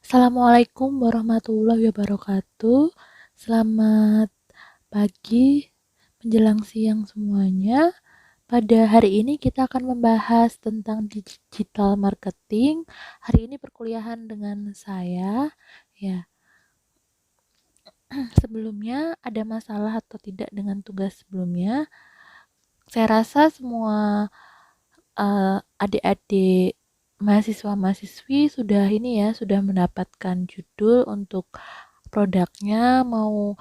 Assalamualaikum warahmatullahi wabarakatuh. Selamat pagi menjelang siang semuanya. Pada hari ini kita akan membahas tentang digital marketing. Hari ini perkuliahan dengan saya. Ya, sebelumnya ada masalah atau tidak dengan tugas sebelumnya? Saya rasa semua adik-adik mahasiswa-mahasiswi sudah sudah mendapatkan judul untuk produknya mau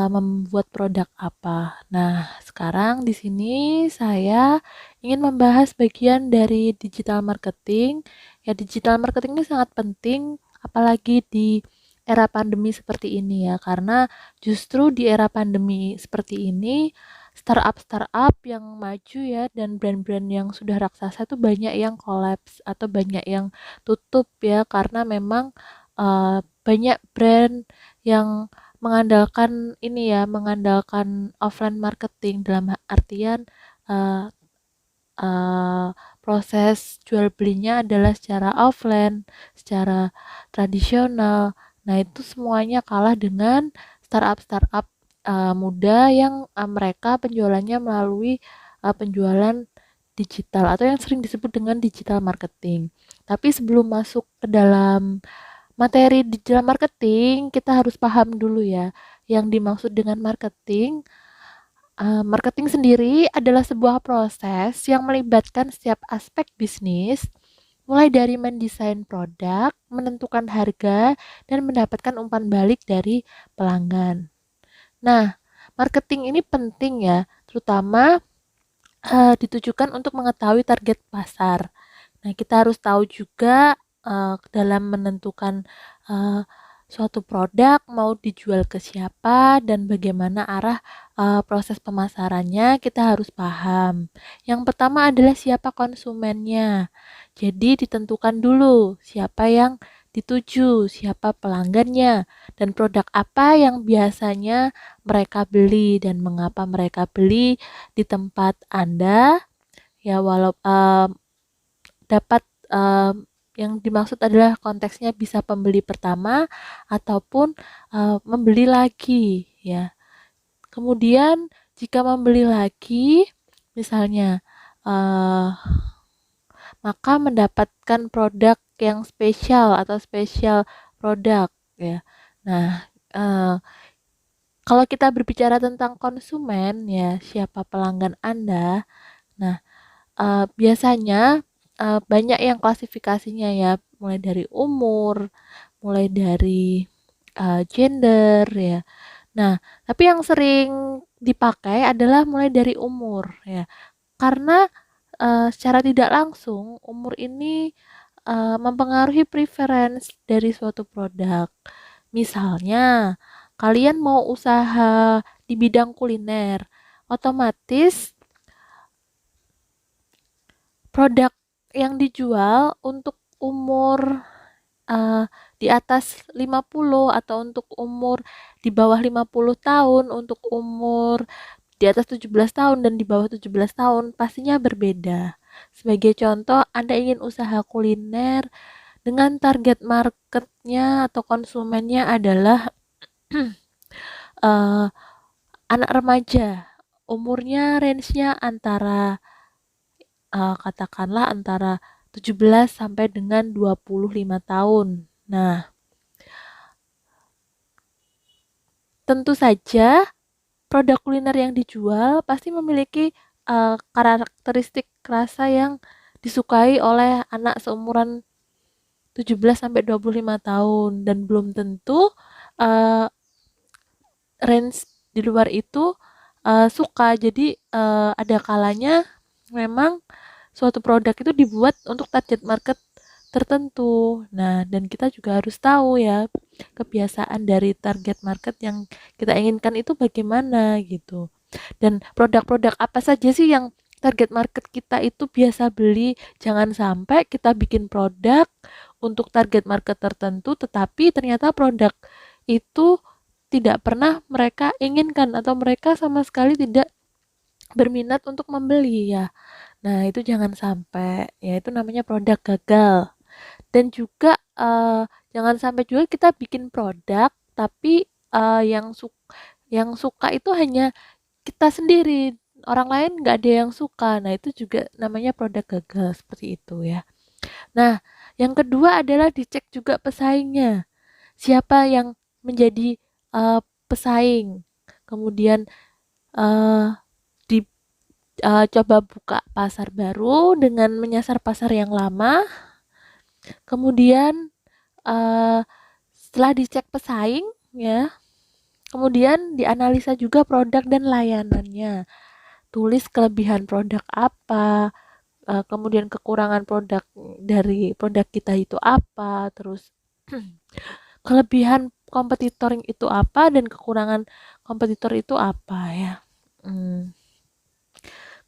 membuat produk apa. Nah, sekarang di sini saya ingin membahas bagian dari digital marketing. Ya, digital marketing ini sangat penting apalagi di era pandemi seperti ini ya, karena justru di era pandemi seperti ini startup yang maju ya dan brand-brand yang sudah raksasa itu banyak yang kolaps atau banyak yang tutup ya, karena memang banyak brand yang mengandalkan offline marketing dalam artian uh, uh, proses jual belinya adalah secara offline, secara tradisional. Nah, itu semuanya kalah dengan startup muda yang mereka penjualannya melalui penjualan digital atau yang sering disebut dengan digital marketing. Tapi sebelum masuk ke dalam materi digital marketing, kita harus paham dulu ya yang dimaksud dengan marketing. Marketing sendiri adalah sebuah proses yang melibatkan setiap aspek bisnis, mulai dari mendesain produk, menentukan harga, dan mendapatkan umpan balik dari pelanggan. Nah, marketing ini penting ya, terutama ditujukan untuk mengetahui target pasar. Nah, kita harus tahu juga dalam menentukan uh, suatu produk mau dijual ke siapa dan bagaimana arah proses pemasarannya, kita harus paham. Yang pertama adalah siapa konsumennya. Jadi ditentukan dulu siapa yang dituju, siapa pelanggannya, dan produk apa yang biasanya mereka beli dan mengapa mereka beli di tempat Anda. Ya, walau dapat yang dimaksud adalah konteksnya bisa pembeli pertama ataupun membeli lagi ya. Kemudian jika membeli lagi misalnya uh, maka mendapatkan produk yang spesial atau spesial produk ya. Nah, kalau kita berbicara tentang konsumen ya, siapa pelanggan Anda? Nah, biasanya banyak yang klasifikasinya ya, mulai dari umur, mulai dari gender ya. Nah, tapi yang sering dipakai adalah mulai dari umur ya, karena secara tidak langsung umur ini mempengaruhi preference dari suatu produk. Misalnya, kalian mau usaha di bidang kuliner, otomatis produk yang dijual untuk umur di atas 50 atau untuk umur di bawah 50 tahun, untuk umur di atas 17 tahun dan di bawah 17 tahun pastinya berbeda. Sebagai contoh, Anda ingin usaha kuliner dengan target marketnya atau konsumennya adalah uh, anak remaja. Umurnya range-nya antara katakanlah antara 17 sampai dengan 25 tahun. Nah, tentu saja produk kuliner yang dijual pasti memiliki karakteristik rasa yang disukai oleh anak seumuran 17 sampai 25 tahun dan belum tentu uh, range di luar itu suka. Jadi ada kalanya memang suatu produk itu dibuat untuk target market tertentu. Nah, dan kita juga harus tahu ya kebiasaan dari target market yang kita inginkan itu bagaimana gitu. Dan produk-produk apa saja sih yang target market kita itu biasa beli. Jangan sampai kita bikin produk untuk target market tertentu tetapi ternyata produk itu tidak pernah mereka inginkan atau mereka sama sekali tidak berminat untuk membeli ya. Nah, itu jangan sampai, ya itu namanya produk gagal. Dan juga jangan sampai juga kita bikin produk tapi yang suka itu hanya kita sendiri, orang lain nggak ada yang suka. Nah, itu juga namanya produk gagal seperti itu ya. Nah, yang kedua adalah dicek juga pesaingnya. Siapa yang menjadi pesaing. Kemudian eh, coba buka pasar baru dengan menyasar pasar yang lama. Kemudian eh, setelah dicek pesaing ya, kemudian dianalisa juga produk dan layanannya. Tulis kelebihan produk apa, kemudian kekurangan produk dari produk kita itu apa, terus kelebihan kompetitor itu apa dan kekurangan kompetitor itu apa ya. Hmm.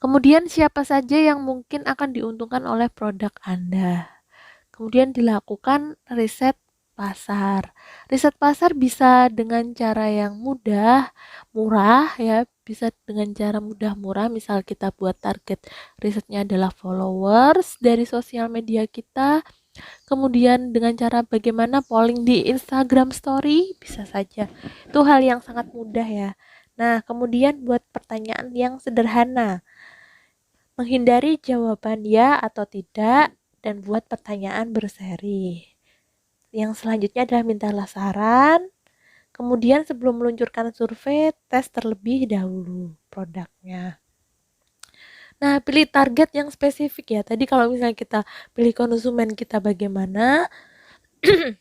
Kemudian siapa saja yang mungkin akan diuntungkan oleh produk Anda. Kemudian dilakukan riset pasar. Riset pasar bisa dengan cara yang mudah, murah ya, bisa dengan cara mudah murah. Misal kita buat target risetnya adalah followers dari sosial media kita. Kemudian dengan cara bagaimana polling di Instagram Story, bisa saja. Itu hal yang sangat mudah ya. Nah, kemudian buat pertanyaan yang sederhana. Menghindari jawaban ya atau tidak dan buat pertanyaan berseri. Yang selanjutnya adalah mintalah saran. Kemudian sebelum meluncurkan survei, tes terlebih dahulu produknya. Nah, pilih target yang spesifik ya. Tadi kalau misalnya kita pilih konsumen kita bagaimana,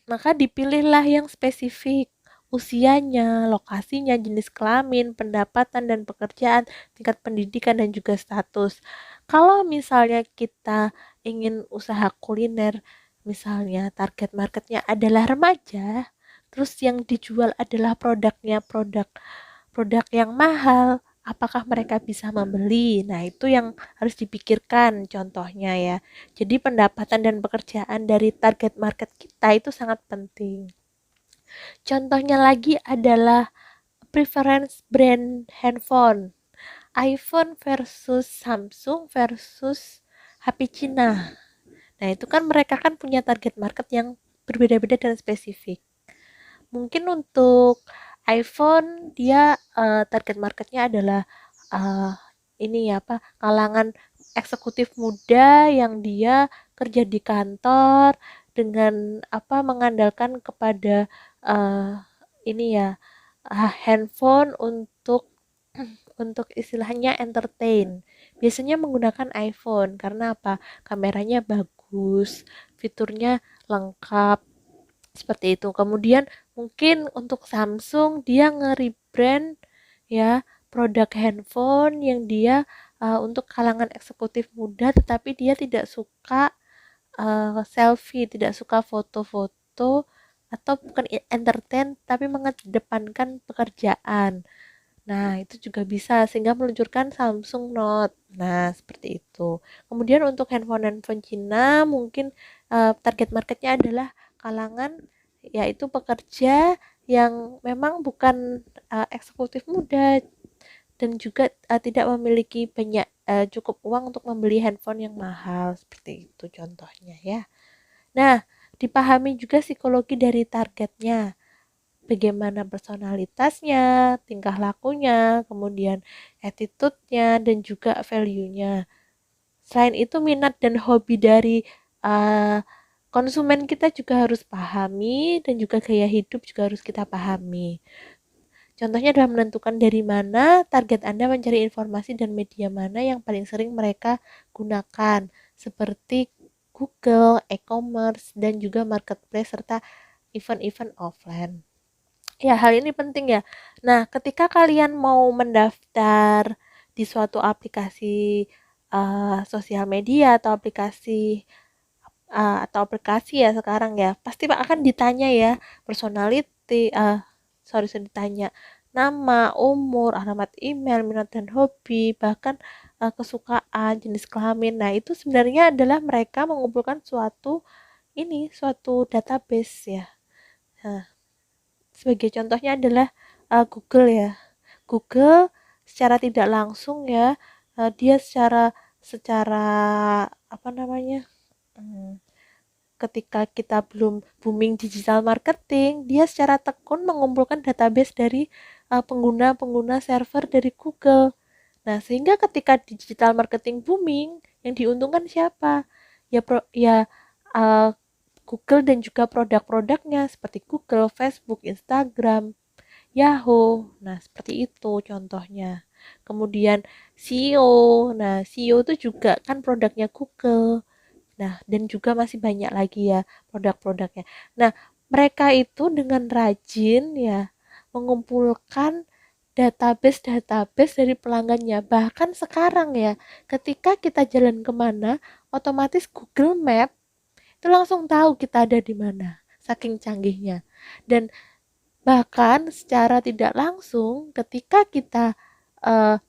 maka dipilihlah yang spesifik. Usianya, lokasinya, jenis kelamin, pendapatan dan pekerjaan, tingkat pendidikan dan juga status. Kalau misalnya kita ingin usaha kuliner, misalnya target marketnya adalah remaja, terus yang dijual adalah produknya produk yang mahal, apakah mereka bisa membeli? Nah, itu yang harus dipikirkan contohnya ya. Jadi pendapatan dan pekerjaan dari target market kita itu sangat penting. Contohnya lagi adalah preference brand handphone. iPhone versus Samsung versus HP Cina. Nah, itu kan mereka kan punya target market yang berbeda-beda dan spesifik. Mungkin untuk iPhone dia target marketnya adalah uh, ini ya apa kalangan eksekutif muda yang dia kerja di kantor dengan apa mengandalkan kepada uh, ini ya handphone untuk istilahnya entertain. Biasanya menggunakan iPhone karena apa? Kameranya bagus, fiturnya lengkap seperti itu. Kemudian mungkin untuk Samsung dia nge-rebrand ya produk handphone yang dia untuk kalangan eksekutif muda tetapi dia tidak suka selfie, tidak suka foto-foto atau bukan entertain tapi mengedepankan pekerjaan. Nah, itu juga bisa sehingga meluncurkan Samsung Note. Nah, seperti itu. Kemudian untuk handphone-handphone Cina mungkin target marketnya adalah kalangan yaitu pekerja yang memang bukan eksekutif muda dan juga tidak memiliki banyak cukup uang untuk membeli handphone yang mahal seperti itu contohnya ya. Nah, dipahami juga psikologi dari targetnya bagaimana personalitasnya, tingkah lakunya, kemudian attitude-nya, dan juga value-nya. Selain itu, minat dan hobi dari uh, konsumen kita juga harus pahami, dan juga gaya hidup juga harus kita pahami. Contohnya adalah menentukan dari mana target Anda mencari informasi dan media mana yang paling sering mereka gunakan, seperti Google, e-commerce, dan juga marketplace, serta event-event offline. Ya, hal ini penting ya. Nah, ketika kalian mau mendaftar di suatu aplikasi sosial media atau aplikasi ya sekarang ya, pasti akan ditanya ya personality, sorry ditanya nama, umur, alamat email, minat dan hobi, bahkan kesukaan, jenis kelamin. Nah, itu sebenarnya adalah mereka mengumpulkan suatu database ya. Nah, sebagai contohnya adalah Google ya. Google secara tidak langsung ya, dia secara secara apa namanya? ketika kita belum booming digital marketing, dia secara tekun mengumpulkan database dari pengguna-pengguna server dari Google. Nah, sehingga ketika digital marketing booming, yang diuntungkan siapa? Ya uh, Google dan juga produk-produknya seperti Google, Facebook, Instagram, Yahoo. Nah, seperti itu contohnya. Kemudian SEO. Nah, SEO itu juga kan produknya Google. Nah, dan juga masih banyak lagi ya produk-produknya. Nah, mereka itu dengan rajin ya mengumpulkan database-database dari pelanggannya. Bahkan sekarang ya, ketika kita jalan kemana, otomatis Google Map itu langsung tahu kita ada di mana. Saking canggihnya. Dan bahkan secara tidak langsung, ketika kita uh,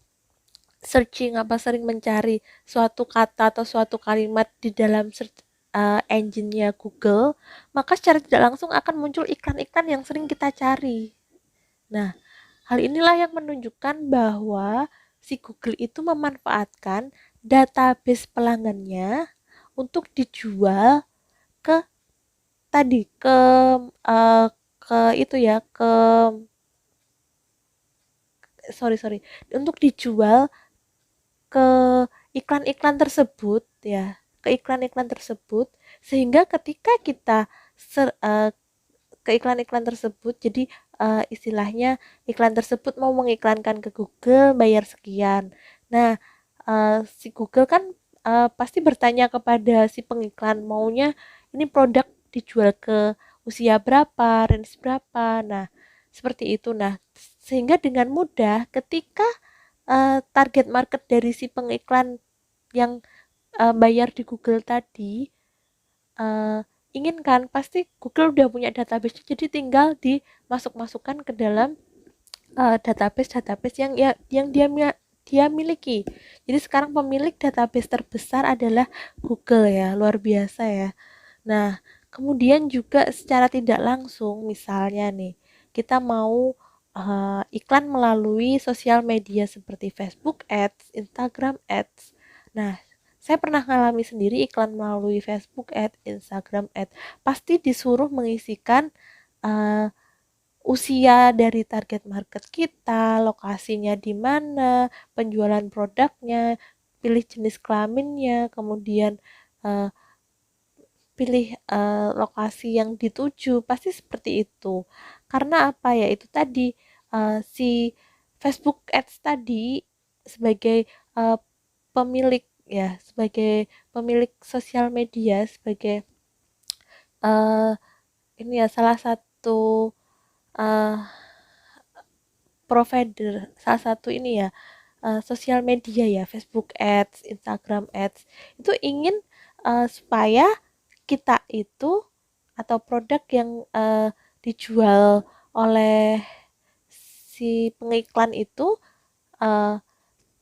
searching sering mencari suatu kata atau suatu kalimat di dalam search engine-nya Google, maka secara tidak langsung akan muncul iklan-iklan yang sering kita cari. Nah, hal inilah yang menunjukkan bahwa si Google itu memanfaatkan database pelanggannya untuk dijual ke tadi uh, ke itu ya ke sorry untuk dijual ke iklan-iklan tersebut ya, ke iklan-iklan tersebut sehingga ketika kita ke iklan-iklan tersebut, jadi istilahnya iklan tersebut mau mengiklankan ke Google bayar sekian. Nah, si Google kan pasti bertanya kepada si pengiklan maunya ini produk dijual ke usia berapa, range berapa. Nah, seperti itu. Nah, sehingga dengan mudah ketika target market dari si pengiklan yang bayar di Google tadi uh, inginkan, pasti Google udah punya database, jadi tinggal dimasuk-masukkan ke dalam database yang dia miliki. Jadi sekarang pemilik database terbesar adalah Google ya, luar biasa ya. Nah, kemudian juga secara tidak langsung, misalnya nih, kita mau iklan melalui sosial media seperti Facebook Ads, Instagram Ads. Nah, saya pernah ngalami sendiri iklan melalui Facebook Ads, Instagram Ads. Pasti disuruh mengisikan uh, usia dari target market kita, lokasinya di mana, penjualan produknya, pilih jenis kelaminnya, kemudian uh, pilih lokasi yang dituju, pasti seperti itu. Karena apa ya, itu tadi si Facebook Ads tadi sebagai uh, pemilik ya, sebagai pemilik sosial media, sebagai uh, ini ya salah satu uh, provider, salah satu ini ya sosial media ya, Facebook Ads, Instagram Ads, itu ingin supaya kita itu atau produk yang dijual oleh si pengiklan itu uh,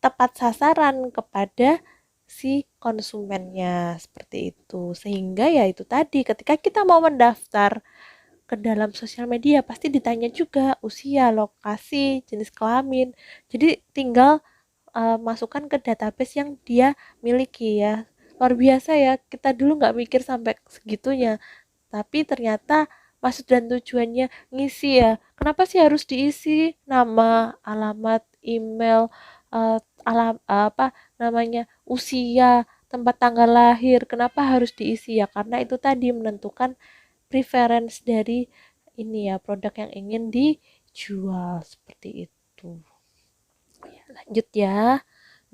tepat sasaran kepada si konsumennya, seperti itu. Sehingga ya itu tadi, ketika kita mau mendaftar ke dalam sosial media pasti ditanya juga usia, lokasi, jenis kelamin. Jadi tinggal masukkan ke database yang dia miliki ya. Luar biasa ya, kita dulu nggak mikir sampai segitunya, tapi ternyata maksud dan tujuannya ngisi ya. Kenapa sih harus diisi nama, alamat, email, apa namanya, usia, tempat tanggal lahir? Kenapa harus diisi ya? Karena itu tadi menentukan preference dari ini ya, produk yang ingin dijual, seperti itu. Lanjut ya.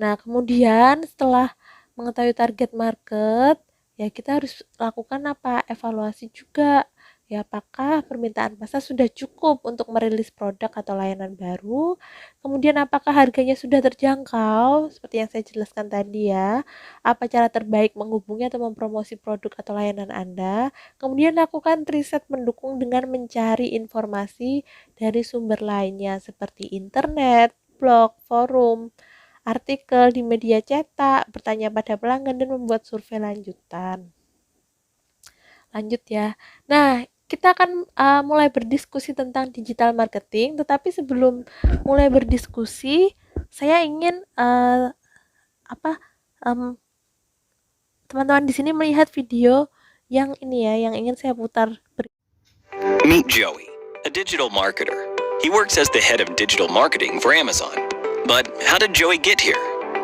Nah, kemudian setelah mengetahui target market, ya kita harus lakukan apa? Evaluasi juga. Ya, apakah permintaan pasar sudah cukup untuk merilis produk atau layanan baru? Kemudian apakah harganya sudah terjangkau? Seperti yang saya jelaskan tadi ya. Apa cara terbaik menghubungi atau mempromosi produk atau layanan Anda? Kemudian lakukan riset mendukung dengan mencari informasi dari sumber lainnya seperti internet, blog, forum, artikel di media cetak, bertanya pada pelanggan, dan membuat survei lanjutan. Lanjut ya. Nah, kita akan mulai berdiskusi tentang digital marketing, tetapi sebelum mulai berdiskusi, saya ingin teman-teman di sini melihat video yang ini ya, yang ingin saya putar. Meet Joey, a digital marketer. He works as the head of digital marketing for Amazon. But how did Joey get here?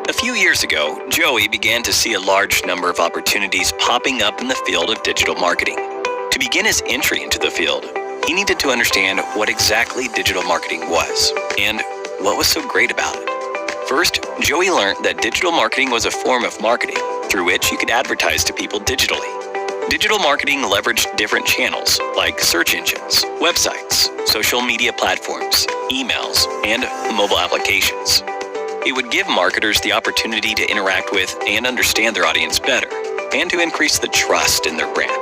A few years ago, Joey began to see a large number of opportunities popping up in the field of digital marketing. To begin his entry into the field, he needed to understand what exactly digital marketing was and what was so great about it. First, Joey learned that digital marketing was a form of marketing through which you could advertise to people digitally. Digital marketing leveraged different channels like search engines, websites, social media platforms, emails, and mobile applications. It would give marketers the opportunity to interact with and understand their audience better, and to increase the trust in their brand.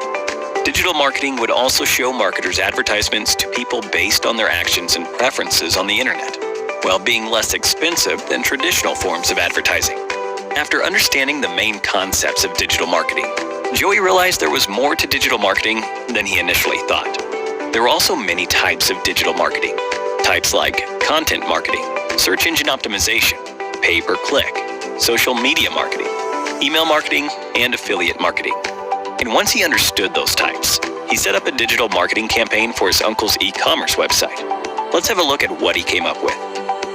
Digital marketing would also show marketers advertisements to people based on their actions and preferences on the internet, while being less expensive than traditional forms of advertising. After understanding the main concepts of digital marketing, Joey realized there was more to digital marketing than he initially thought. There are also many types of digital marketing. Types like content marketing, search engine optimization, pay-per-click, social media marketing, email marketing, and affiliate marketing. And once he understood those types, he set up a digital marketing campaign for his uncle's e-commerce website. Let's have a look at what he came up with.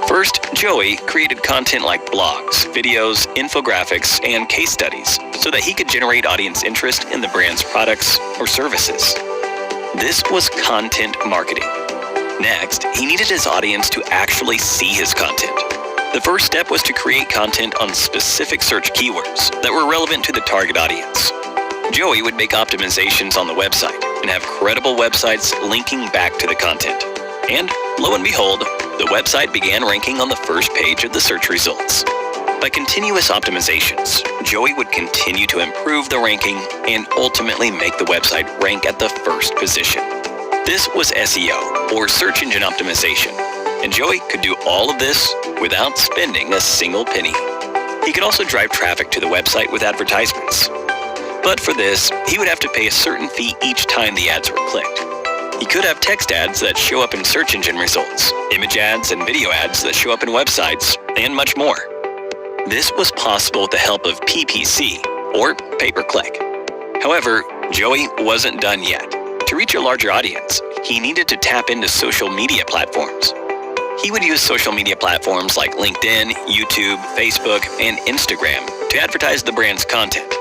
First, Joey created content like blogs, videos, infographics, and case studies so that he could generate audience interest in the brand's products or services. This was content marketing. Next, he needed his audience to actually see his content. The first step was to create content on specific search keywords that were relevant to the target audience. Joey would make optimizations on the website and have credible websites linking back to the content. And lo and behold, the website began ranking on the first page of the search results. By continuous optimizations, Joey would continue to improve the ranking and ultimately make the website rank at the first position. This was SEO, or search engine optimization, and Joey could do all of this without spending a single penny. He could also drive traffic to the website with advertisements. But for this, he would have to pay a certain fee each time the ads were clicked. He could have text ads that show up in search engine results, image ads and video ads that show up in websites, and much more. This was possible with the help of PPC, or pay-per-click. However, Joey wasn't done yet. To reach a larger audience, he needed to tap into social media platforms. He would use social media platforms like LinkedIn, YouTube, Facebook, and Instagram to advertise the brand's content.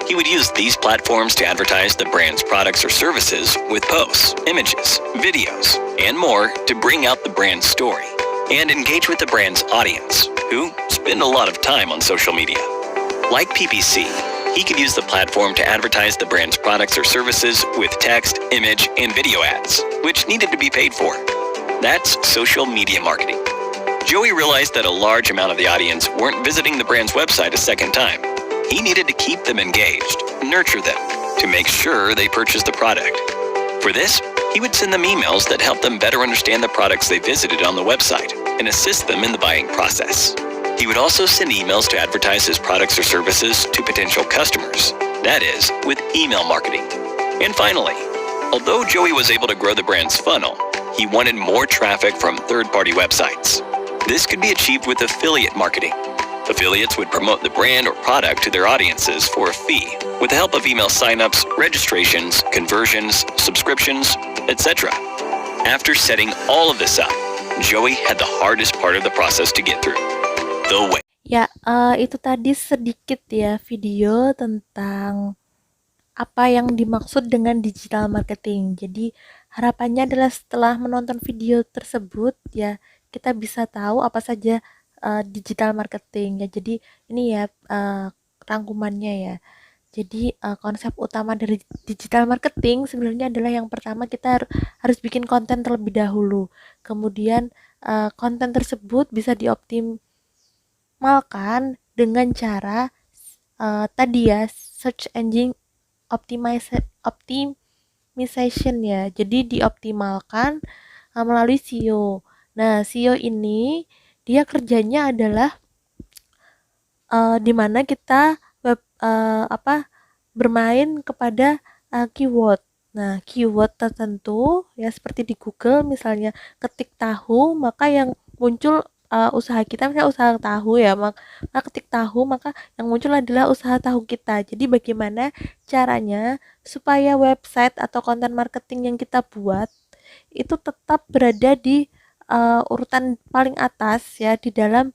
He would use these platforms to advertise the brand's products or services with posts, images, videos, and more to bring out the brand's story and engage with the brand's audience, who spend a lot of time on social media. Like PPC, he could use the platform to advertise the brand's products or services with text, image, and video ads, which needed to be paid for. That's social media marketing. Joey realized that a large amount of the audience weren't visiting the brand's website a second time. He needed to keep them engaged, nurture them, to make sure they purchased the product. For this, he would send them emails that helped them better understand the products they visited on the website and assist them in the buying process. He would also send emails to advertise his products or services to potential customers, that is, with email marketing. And finally, although Joey was able to grow the brand's funnel, he wanted more traffic from third-party websites. This could be achieved with affiliate marketing. Affiliates would promote the brand or product to their audiences for a fee, with the help of email signups, registrations, conversions, subscriptions, etc. After setting all of this up, Joey had the hardest part of the process to get through, the web. Ya, itu tadi sedikit ya video tentang apa yang dimaksud dengan digital marketing. Jadi harapannya adalah setelah menonton video tersebut ya kita bisa tahu apa saja digital marketing ya. Jadi ini ya rangkumannya ya. Jadi konsep utama dari digital marketing sebenarnya adalah yang pertama kita harus bikin konten terlebih dahulu. Kemudian konten tersebut bisa dioptimalkan dengan cara tadi ya search engine optimization ya. Jadi dioptimalkan melalui SEO. Nah, SEO ini dia kerjanya adalah di mana kita bermain kepada keyword. Nah, keyword tertentu ya seperti di Google misalnya ketik tahu, maka yang muncul usaha kita, misalnya usaha tahu ya, maka ketik tahu, maka yang muncul adalah usaha tahu kita. Jadi bagaimana caranya supaya website atau konten marketing yang kita buat itu tetap berada di urutan paling atas ya, di dalam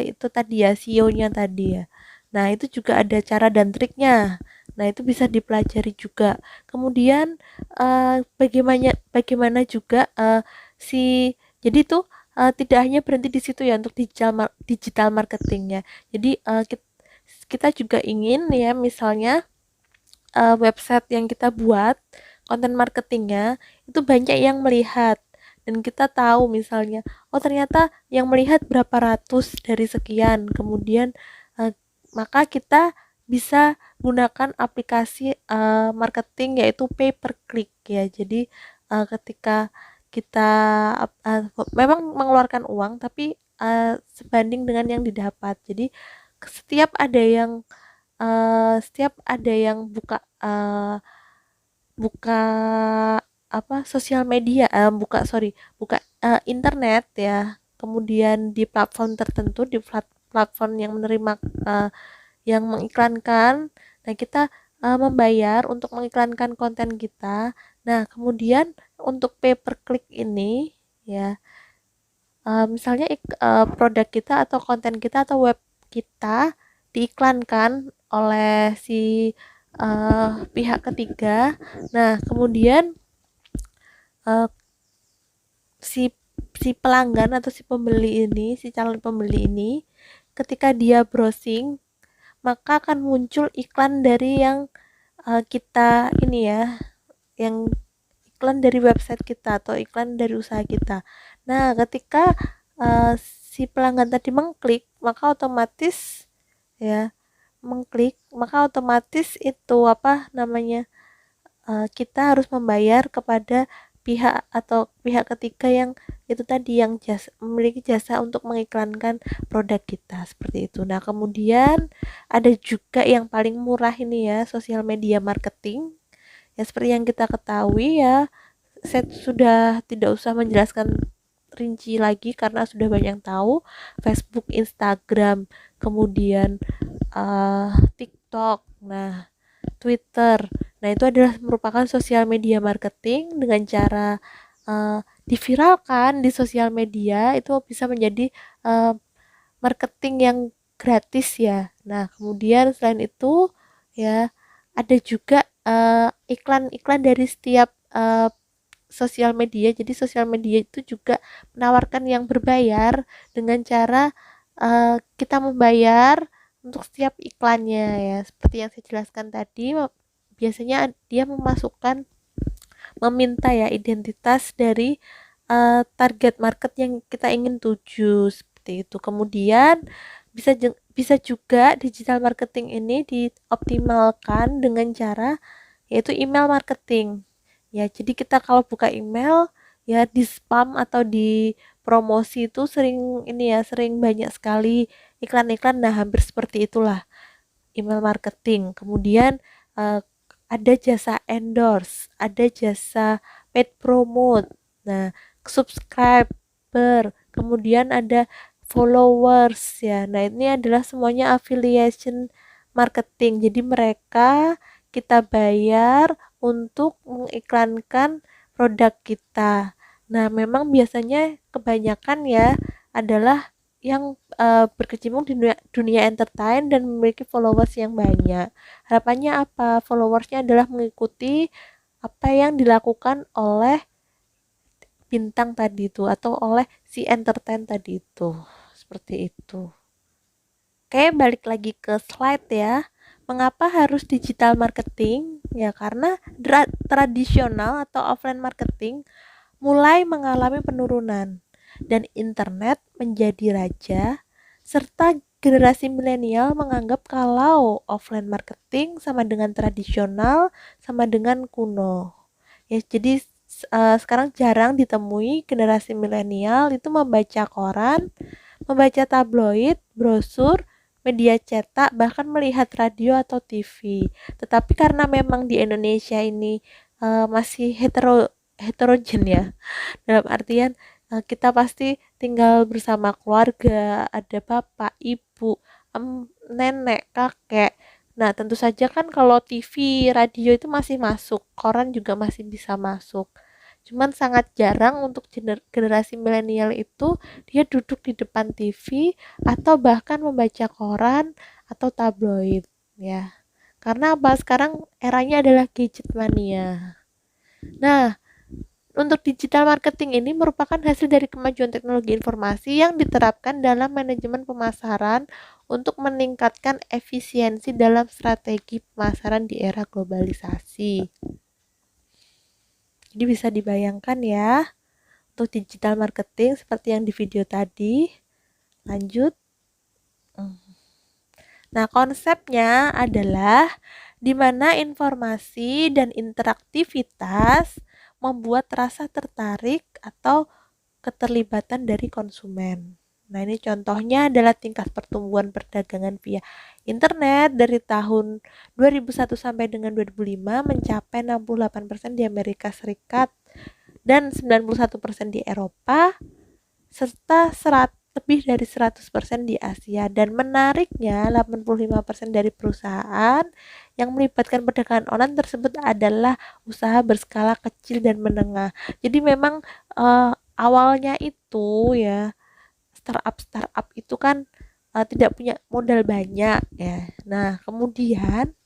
itu tadi ya, SEO-nya tadi ya. Nah, itu juga ada cara dan triknya. Nah, itu bisa dipelajari juga. Kemudian bagaimana bagaimana juga si jadi tuh tidak hanya berhenti di situ ya untuk digital marketingnya. Jadi kita juga ingin ya, misalnya website yang kita buat, konten marketingnya itu banyak yang melihat, dan kita tahu misalnya, oh ternyata yang melihat berapa ratus dari sekian. Kemudian eh, maka kita bisa gunakan aplikasi marketing, yaitu pay per click ya. Jadi ketika kita memang mengeluarkan uang, tapi sebanding dengan yang didapat. Jadi setiap ada yang buka sosial media, buka internet ya, kemudian di platform tertentu, di platform yang menerima yang mengiklankan. Nah, kita membayar untuk mengiklankan konten kita. Nah, kemudian untuk pay per click ini ya, misalnya produk kita atau konten kita atau web kita diiklankan oleh si pihak ketiga. Nah, kemudian uh, si si pelanggan atau si pembeli ini, si calon pembeli ini, ketika dia browsing, maka akan muncul iklan dari yang kita ini ya, yang iklan dari website kita atau iklan dari usaha kita. Nah, ketika si pelanggan tadi mengklik, maka otomatis ya, itu kita harus membayar kepada pihak ketiga yang itu tadi, yang memiliki jasa untuk mengiklankan produk kita, seperti itu. Nah, kemudian ada juga yang paling murah ini ya, sosial media marketing. Ya, seperti yang kita ketahui ya, saya sudah tidak usah menjelaskan rinci lagi karena sudah banyak yang tahu. Facebook, Instagram, kemudian TikTok, nah Twitter. Nah, itu adalah merupakan sosial media marketing. Dengan cara diviralkan di sosial media, itu bisa menjadi marketing yang gratis ya. Nah, kemudian selain itu ya, ada juga iklan-iklan dari setiap sosial media. Jadi sosial media itu juga menawarkan yang berbayar dengan cara kita membayar untuk setiap iklannya ya. Seperti yang saya jelaskan tadi, biasanya dia meminta ya identitas dari target market yang kita ingin tuju, seperti itu. Kemudian bisa juga digital marketing ini dioptimalkan dengan cara yaitu email marketing. Ya, jadi kita kalau buka email ya, di spam atau di promosi itu sering banyak sekali iklan-iklan. Nah, hampir seperti itulah email marketing. Kemudian ada jasa endorse, ada jasa paid promote. Nah, subscriber, kemudian ada followers ya. Nah, ini adalah semuanya affiliation marketing. Jadi kita bayar untuk mengiklankan produk kita. Nah, memang biasanya kebanyakan ya adalah yang berkecimpung di dunia entertain dan memiliki followers yang banyak. Harapannya apa? Followersnya adalah mengikuti apa yang dilakukan oleh bintang tadi itu atau oleh si entertain tadi itu. Seperti itu. Oke, balik lagi ke slide ya. Mengapa harus digital marketing? Ya, karena tradisional atau offline marketing mulai mengalami penurunan dan internet menjadi raja, serta generasi milenial menganggap kalau offline marketing sama dengan tradisional, sama dengan kuno. Ya, jadi sekarang jarang ditemui generasi milenial itu membaca koran, membaca tabloid, brosur, media cetak, bahkan melihat radio atau TV. Tetapi karena memang di Indonesia ini masih heterogen ya, dalam artian kita pasti tinggal bersama keluarga, ada bapak, ibu, nenek, kakek. Nah, tentu saja kan kalau TV, radio itu masih masuk, koran juga masih bisa masuk. Cuman sangat jarang untuk generasi milenial itu dia duduk di depan TV atau bahkan membaca koran atau tabloid ya. Karena apa? Sekarang eranya adalah gadget mania. Nah, untuk digital marketing ini merupakan hasil dari kemajuan teknologi informasi yang diterapkan dalam manajemen pemasaran untuk meningkatkan efisiensi dalam strategi pemasaran di era globalisasi. Jadi bisa dibayangkan ya, untuk digital marketing seperti yang di video tadi. Lanjut. Nah, konsepnya adalah di mana informasi dan interaktivitas membuat rasa tertarik atau keterlibatan dari konsumen. Nah, ini contohnya adalah tingkat pertumbuhan perdagangan via internet dari tahun 2001 sampai dengan 2005 mencapai 68% di Amerika Serikat dan 91% di Eropa serta lebih dari 100% di Asia. Dan menariknya 85% dari perusahaan yang melibatkan perdagangan online tersebut adalah usaha berskala kecil dan menengah. Jadi memang awalnya itu ya startup itu kan tidak punya modal banyak ya. Nah, kemudian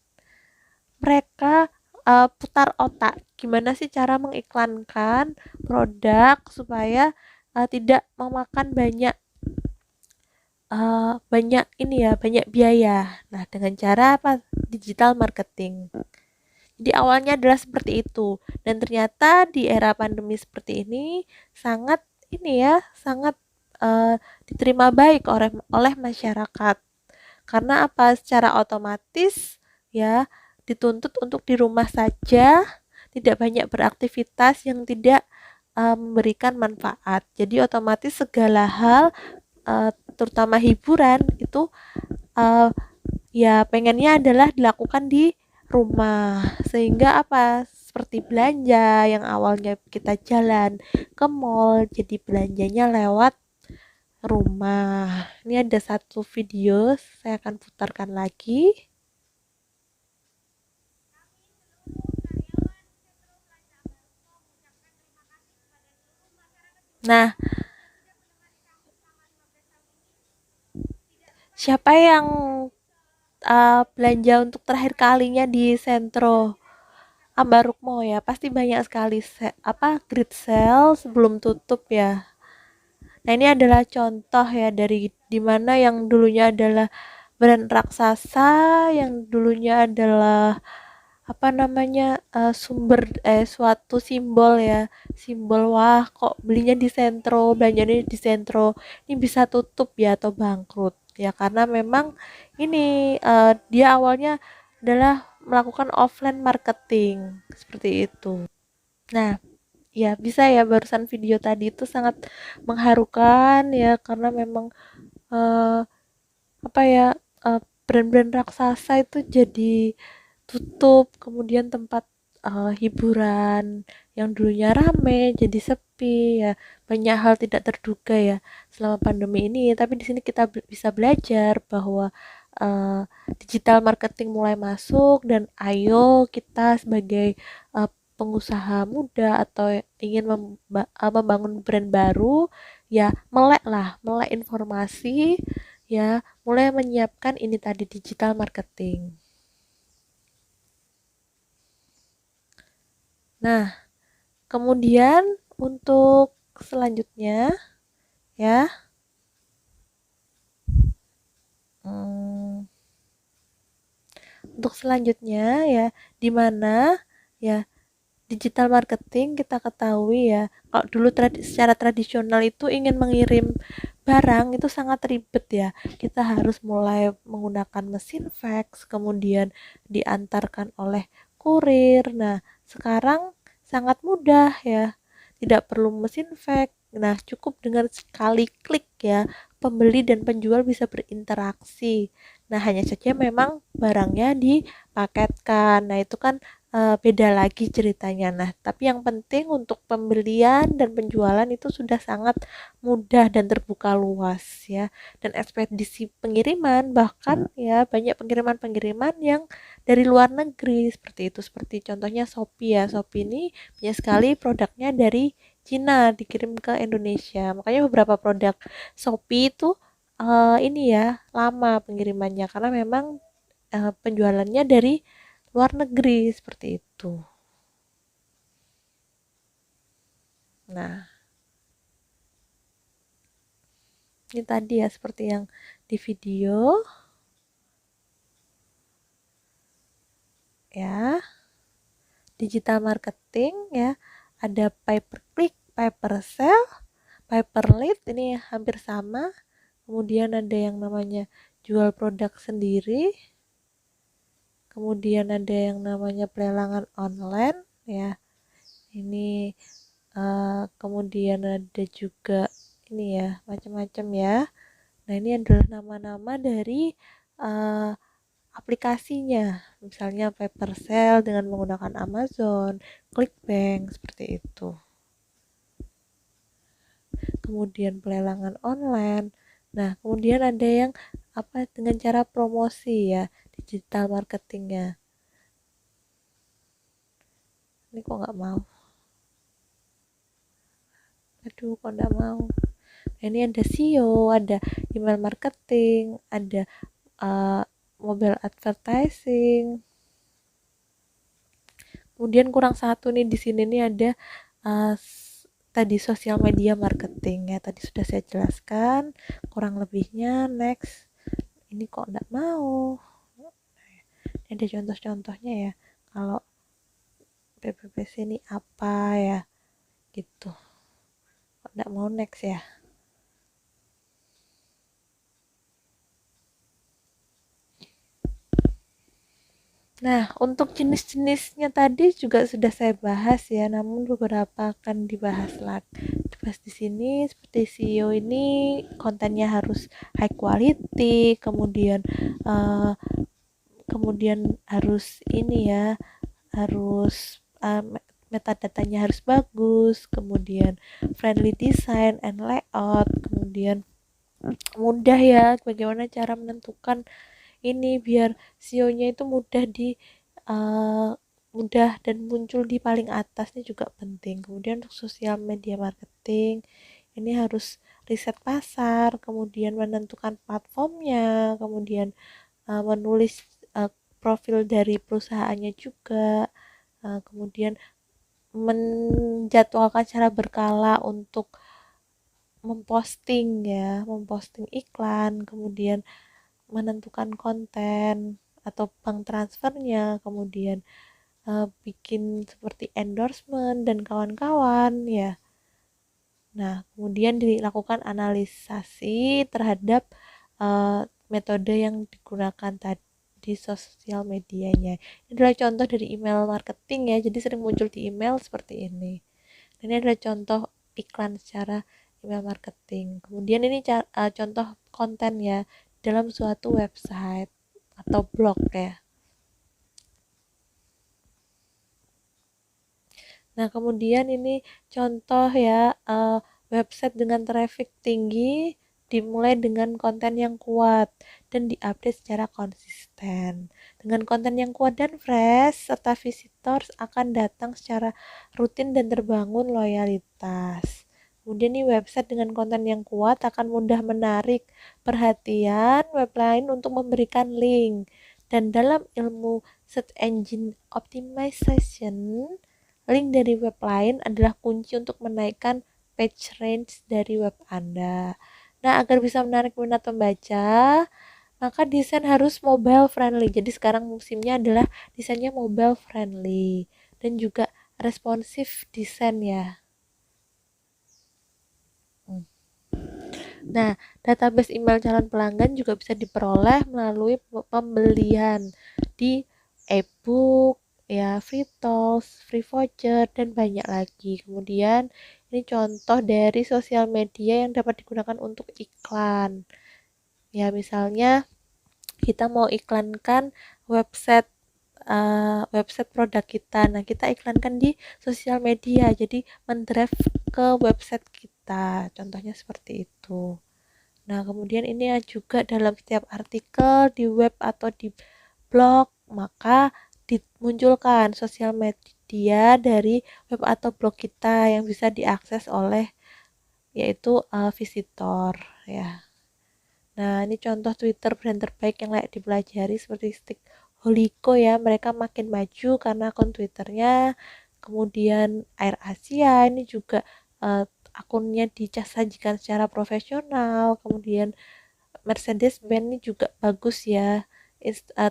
mereka putar otak gimana sih cara mengiklankan produk supaya tidak memakan banyak biaya. Nah, dengan cara apa? Digital marketing. Jadi awalnya adalah seperti itu dan ternyata di era pandemi seperti ini sangat diterima baik oleh masyarakat. Karena apa? Secara otomatis ya dituntut untuk di rumah saja, tidak banyak beraktivitas yang tidak memberikan manfaat. Jadi otomatis segala hal terutama hiburan itu ya pengennya adalah dilakukan di rumah, sehingga apa seperti belanja yang awalnya kita jalan ke mall jadi belanjanya lewat rumah. Ini ada satu video, saya akan putarkan lagi. Nah, siapa yang belanja untuk terakhir kalinya di Sentro Ambarukmo ya? Pasti banyak sekali grid sale sebelum tutup ya. Nah, ini adalah contoh ya dari dimana yang dulunya adalah brand raksasa, yang dulunya adalah suatu simbol ya, simbol wah kok belinya di Sentro, belanjanya di Sentro, ini bisa tutup ya atau bangkrut ya karena memang ini dia awalnya adalah melakukan offline marketing seperti itu. Nah, ya bisa ya barusan video tadi itu sangat mengharukan ya karena memang uh, brand-brand raksasa itu jadi tutup, kemudian tempat hiburan yang dulunya rame jadi sepi ya, banyak hal tidak terduga ya selama pandemi ini. Tapi di sini kita bisa belajar bahwa digital marketing mulai masuk dan ayo kita sebagai pengusaha muda atau ingin membangun brand baru ya melek informasi ya, mulai menyiapkan ini tadi digital marketing. Nah, kemudian untuk selanjutnya ya, untuk selanjutnya ya, di mana ya digital marketing kita ketahui ya, kalau dulu secara tradisional itu ingin mengirim barang itu sangat ribet ya, kita harus mulai menggunakan mesin fax, kemudian diantarkan oleh kurir. Nah, sekarang sangat mudah ya, tidak perlu mesin fax. Nah, cukup dengan sekali klik ya, pembeli dan penjual bisa berinteraksi. Nah, hanya saja memang barangnya dipaketkan. Nah, itu kan beda lagi ceritanya. Nah, tapi yang penting untuk pembelian dan penjualan itu sudah sangat mudah dan terbuka luas ya. Dan ekspedisi pengiriman bahkan ya banyak pengiriman-pengiriman yang dari luar negeri seperti itu. Seperti contohnya Shopee ya. Shopee ini banyak sekali produknya dari Cina dikirim ke Indonesia. Makanya beberapa produk Shopee itu ini ya lama pengirimannya karena memang penjualannya dari luar negeri seperti itu. Nah, ini tadi ya seperti yang di video ya, digital marketing ya, ada pay per click, pay per sale, pay per lead ini hampir sama. Kemudian ada yang namanya jual produk sendiri. Kemudian ada yang namanya pelelangan online ya. Ini kemudian ada juga ini ya macam-macam ya. Nah ini adalah nama-nama dari aplikasinya, misalnya Papersell dengan menggunakan Amazon, ClickBank seperti itu. Kemudian pelelangan online. Nah kemudian ada yang apa dengan cara promosi ya, digital marketingnya. Ini kok nggak mau? Aduh kok nggak mau? Ini ada SEO, ada email marketing, ada mobile advertising. Kemudian kurang satu nih di sini nih ada tadi sosial media marketing ya. Tadi sudah saya jelaskan kurang lebihnya. Next, ini kok enggak mau? Ini ada contoh-contohnya ya. Kalau PPPC ini apa ya? Gitu. Kok enggak mau next ya? Nah, untuk jenis-jenisnya tadi juga sudah saya bahas ya, namun beberapa akan dibahas di sini. Seperti SEO ini kontennya harus high quality, kemudian harus ini ya, harus metadatanya harus bagus, kemudian friendly design and layout, kemudian mudah ya, bagaimana cara menentukan ini biar SEO-nya itu mudah dan muncul di paling atas ini juga penting. Kemudian untuk sosial media marketing ini harus riset pasar, kemudian menentukan platformnya, kemudian menulis profil dari perusahaannya juga, kemudian menjadwalkan secara berkala untuk memposting iklan, kemudian menentukan konten atau bank transfernya, kemudian bikin seperti endorsement dan kawan-kawan ya. Nah, kemudian dilakukan analisasi terhadap metode yang digunakan tadi di sosial medianya. Ini adalah contoh dari email marketing ya, jadi sering muncul di email seperti ini. Ini adalah contoh iklan secara email marketing. Kemudian ini contoh konten ya dalam suatu website atau blog ya. Nah, kemudian ini contoh ya website dengan traffic tinggi dimulai dengan konten yang kuat dan diupdate secara konsisten. Dengan konten yang kuat dan fresh, serta visitors akan datang secara rutin dan terbangun loyalitas. Kemudian nih website dengan konten yang kuat akan mudah menarik perhatian web lain untuk memberikan link. Dan dalam ilmu search engine optimization, link dari web lain adalah kunci untuk menaikkan page range dari web Anda. Nah, agar bisa menarik minat pembaca, maka desain harus mobile friendly. Jadi sekarang musimnya adalah desainnya mobile friendly dan juga responsif desain ya. Nah, database email calon pelanggan juga bisa diperoleh melalui pembelian di e-book, ya, free tools, free voucher, dan banyak lagi. Kemudian, ini contoh dari sosial media yang dapat digunakan untuk iklan. Ya, misalnya kita mau iklankan website website produk kita. Nah, kita iklankan di sosial media, jadi mendrive ke website kita. Contohnya seperti itu. Nah, kemudian ini juga dalam setiap artikel di web atau di blog, maka dimunculkan sosial media dari web atau blog kita yang bisa diakses oleh yaitu visitor ya. Nah, ini contoh Twitter brand terbaik yang layak dipelajari seperti Stick Holico ya. Mereka makin maju karena akun Twitternya. Kemudian Air Asia ini juga akunnya disajikan secara profesional. Kemudian Mercedes-Benz ini juga bagus ya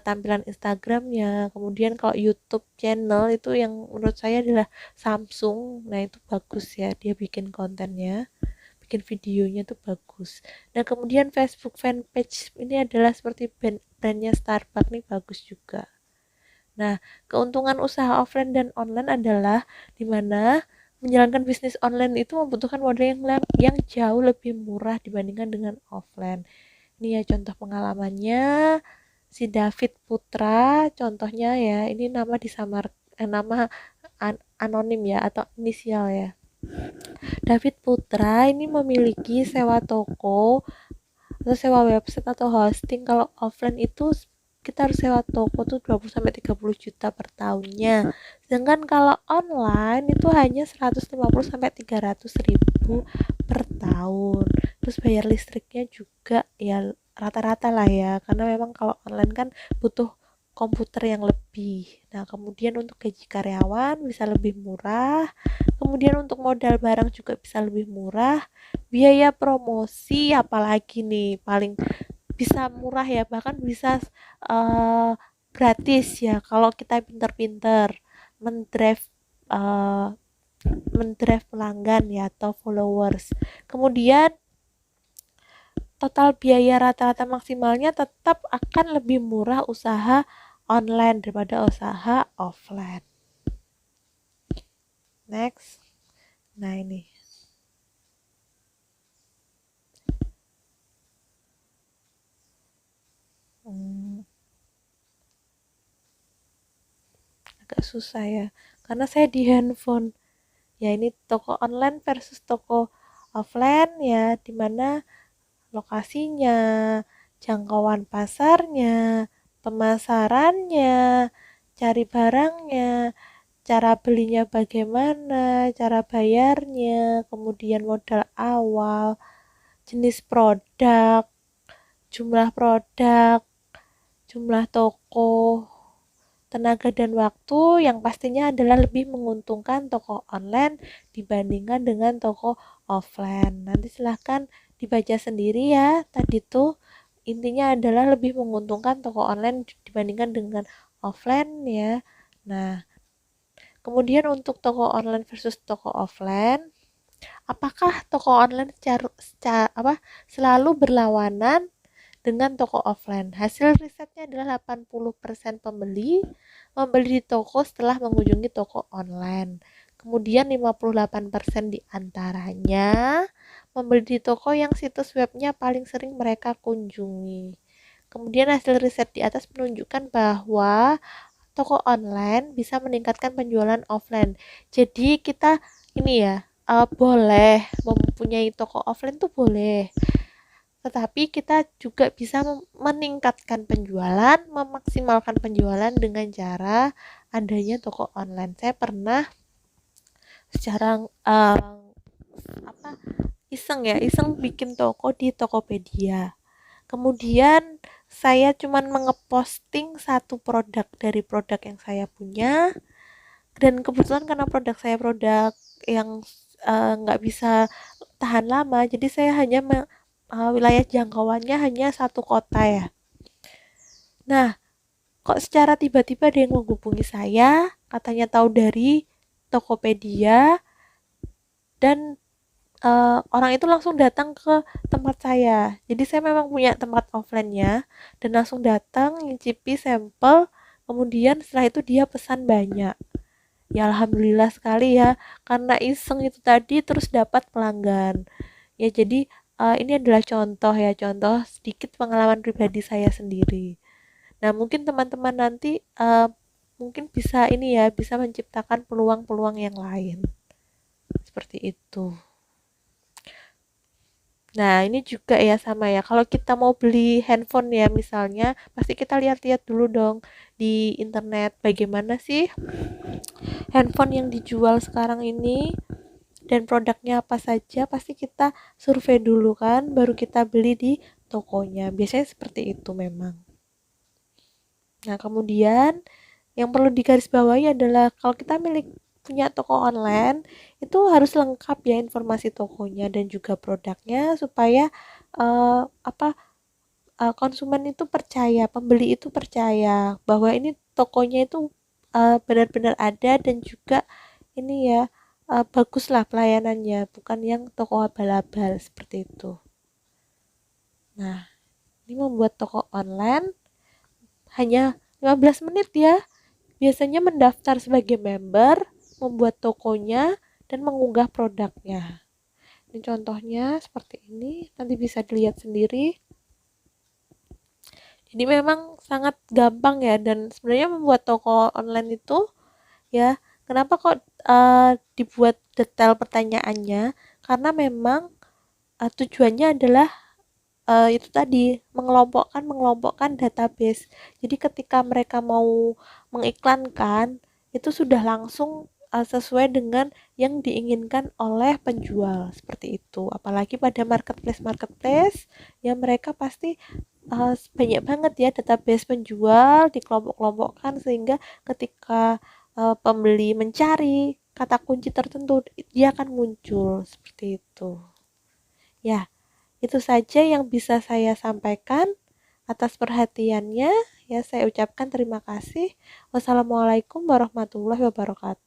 tampilan Instagramnya. Kemudian kalau YouTube channel itu yang menurut saya adalah Samsung. Nah, itu bagus ya, dia bikin kontennya, bikin videonya tuh bagus. Nah, kemudian Facebook fanpage ini adalah seperti brandnya Starbucks nih, bagus juga. Nah, keuntungan usaha offline dan online adalah dimana menjalankan bisnis online itu membutuhkan modal yang jauh lebih murah dibandingkan dengan offline. Ini ya contoh pengalamannya si David Putra, contohnya ya, ini nama nama anonim ya atau inisial ya. David Putra ini memiliki sewa toko atau sewa website atau hosting. Kalau offline itu kita harus sewa toko tuh 20 sampai 30 juta per tahunnya. Sedangkan kalau online itu hanya 150 sampai 300 ribu per tahun. Terus bayar listriknya juga ya rata-rata lah ya, karena memang kalau online kan butuh komputer yang lebih. Nah, kemudian untuk gaji karyawan bisa lebih murah. Kemudian untuk modal barang juga bisa lebih murah. Biaya promosi apalagi nih paling bisa murah ya, bahkan bisa gratis ya kalau kita pinter-pinter mendrive uh, mendrive pelanggan ya atau followers. Kemudian total biaya rata-rata maksimalnya tetap akan lebih murah usaha online daripada usaha offline. Next. Nah, ini. Agak susah ya. Karena saya di handphone. Ya, ini toko online versus toko offline ya, dimana lokasinya, jangkauan pasarnya, pemasarannya, cari barangnya, cara belinya bagaimana, cara bayarnya, kemudian modal awal, jenis produk, jumlah produk, jumlah toko, tenaga dan waktu, yang pastinya adalah lebih menguntungkan toko online dibandingkan dengan toko offline. Nanti silahkan dibaca sendiri ya. Tadi tuh intinya adalah lebih menguntungkan toko online dibandingkan dengan offline ya. Nah, kemudian untuk toko online versus toko offline, apakah toko online selalu berlawanan dengan toko offline? Hasil risetnya adalah 80% pembeli membeli di toko setelah mengunjungi toko online. Kemudian 58% diantaranya membeli di toko yang situs webnya paling sering mereka kunjungi. Kemudian hasil riset di atas menunjukkan bahwa toko online bisa meningkatkan penjualan offline. Jadi kita ini ya, boleh mempunyai toko offline tuh boleh. Tetapi kita juga bisa meningkatkan penjualan, memaksimalkan penjualan dengan cara adanya toko online. Saya pernah secara iseng bikin toko di Tokopedia. Kemudian saya cuman mengeposting satu produk dari produk yang saya punya, dan kebetulan karena produk saya produk yang nggak bisa tahan lama, jadi saya hanya wilayah jangkauannya hanya satu kota ya. Nah, kok secara tiba-tiba ada yang menghubungi saya, katanya tahu dari Tokopedia, dan orang itu langsung datang ke tempat saya. Jadi saya memang punya tempat offline-nya, dan langsung datang ngicipi sampel, kemudian setelah itu dia pesan banyak. Ya alhamdulillah sekali ya, karena iseng itu tadi terus dapat pelanggan. Ya jadi ini adalah contoh sedikit pengalaman pribadi saya sendiri. Nah, mungkin teman-teman nanti mungkin bisa ini ya, bisa menciptakan peluang-peluang yang lain. Seperti itu. Nah, ini juga ya sama ya. Kalau kita mau beli handphone ya misalnya, pasti kita lihat-lihat dulu dong di internet bagaimana sih handphone yang dijual sekarang ini dan produknya apa saja. Pasti kita survei dulu kan, baru kita beli di tokonya. Biasanya seperti itu memang. Nah, kemudian yang perlu digarisbawahi adalah kalau kita punya toko online itu harus lengkap ya informasi tokonya dan juga produknya supaya apa konsumen itu percaya, pembeli itu percaya bahwa ini tokonya itu benar-benar ada dan juga ini ya baguslah pelayanannya, bukan yang toko abal-abal seperti itu. Nah, ini membuat toko online hanya 15 menit ya. Biasanya mendaftar sebagai member, membuat tokonya, dan mengunggah produknya. Ini contohnya seperti ini, nanti bisa dilihat sendiri. Jadi memang sangat gampang ya, dan sebenarnya membuat toko online itu ya, kenapa kok dibuat detail pertanyaannya? Karena memang tujuannya adalah itu tadi mengelompokkan database. Jadi ketika mereka mau mengiklankan itu sudah langsung sesuai dengan yang diinginkan oleh penjual seperti itu. Apalagi pada marketplace ya mereka pasti banyak banget ya database penjual dikelompok-kelompokkan sehingga ketika pembeli mencari kata kunci tertentu dia akan muncul seperti itu. Ya, itu saja yang bisa saya sampaikan atas perhatiannya. Ya, saya ucapkan terima kasih. Wassalamualaikum warahmatullahi wabarakatuh.